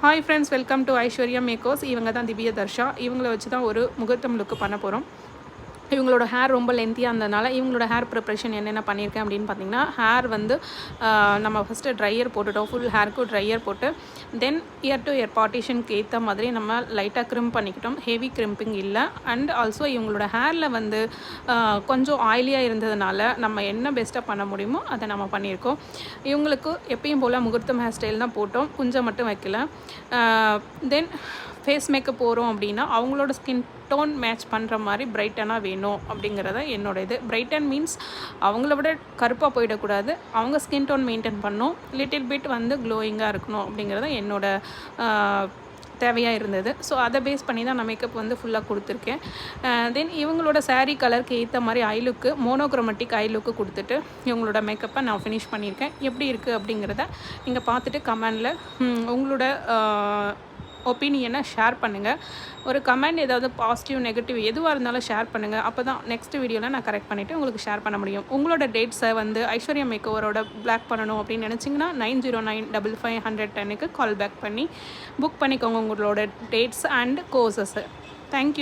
Hi friends, welcome to Aishwarya மேக்கோஸ். இவங்க தான் திவ்ய தர்ஷா. இவங்கள வச்சு தான் ஒரு முகூர்த்தம் லுக்கு பண்ண போகிறோம். இவங்களோட ஹேர் ரொம்ப லென்த்தியாக இருந்ததுனால இவங்களோட ஹேர் ப்ரிப்ரேஷன் என்னென்ன பண்ணியிருக்கேன் அப்படின்னு பார்த்தீங்கன்னா, ஹேர் வந்து நம்ம ஃபஸ்ட்டு ட்ரையர் போட்டுட்டோம். ஃபுல் ஹேருக்கு ட்ரையர் போட்டு தென் இயர் டு இயர் பார்ட்டிஷனுக்கு ஏற்ற மாதிரி நம்ம லைட்டாக க்ரிம்ப் பண்ணிக்கிட்டோம். ஹெவி க்ரிம்பிங் இல்லை. அண்ட் ஆல்சோ இவங்களோட ஹேரில் வந்து கொஞ்சம் ஆயிலியாக இருந்ததுனால நம்ம என்ன பெஸ்ட்டாக பண்ண முடியுமோ அதை நம்ம பண்ணியிருக்கோம். இவங்களுக்கு எப்பயும் போல் முகூர்த்தம் ஹேர் ஸ்டைல் தான் போட்டோம், கொஞ்சம் மட்டும் வைக்கல. தென் ஃபேஸ் மேக்கப் போகிறோம் அப்படின்னா அவங்களோட ஸ்கின் டோன் மேட்ச் பண்ணுற மாதிரி பிரைட்டனாக வேணும் அப்படிங்கிறத என்னோட இது. பிரைட்டன் மீன்ஸ் அவங்கள விட கருப்பாக போயிடக்கூடாது, அவங்க ஸ்கின் டோன் மெயின்டைன் பண்ணணும், லிட்டில் பிட் வந்து க்ளோயிங்காக இருக்கணும் அப்படிங்கிறத என்னோட தேவையாக இருந்தது. ஸோ அதை பேஸ் பண்ணி தான் நான் மேக்கப் வந்து ஃபுல்லாக கொடுத்துருக்கேன். தென் இவங்களோட சாரீ கலருக்கு ஏற்ற மாதிரி ஐலுக்கு மோனோக்ரோமேட்டிக் ஐலுக்கு கொடுத்துட்டு இவங்களோட மேக்கப்பை நான் ஃபினிஷ் பண்ணியிருக்கேன். எப்படி இருக்குது அப்படிங்கிறத நீங்கள் பார்த்துட்டு கமெண்டில் உங்களோட ஒப்பீனியனை ஷேர் பண்ணுங்கள். ஒரு கமெண்ட் ஏதாவது பாசிட்டிவ் நெகட்டிவ் எதுவாக இருந்தாலும் ஷேர் பண்ணுங்கள். அப்போ தான் நெக்ஸ்ட் வீடியோவில் நான் கரெக்ட் பண்ணிவிட்டு உங்களுக்கு ஷேர் பண்ண முடியும். உங்களோட டேட்ஸை வந்து ஐஸ்வர்யா மேக்கோவரோட பிளாக் பண்ணணும் அப்படின்னு நினச்சிங்கன்னா 90955110க்கு கால் பேக் பண்ணி புக் பண்ணிக்கோங்க உங்களோட டேட்ஸ் அண்ட் கோர்சஸ்ஸு. தேங்க்யூ.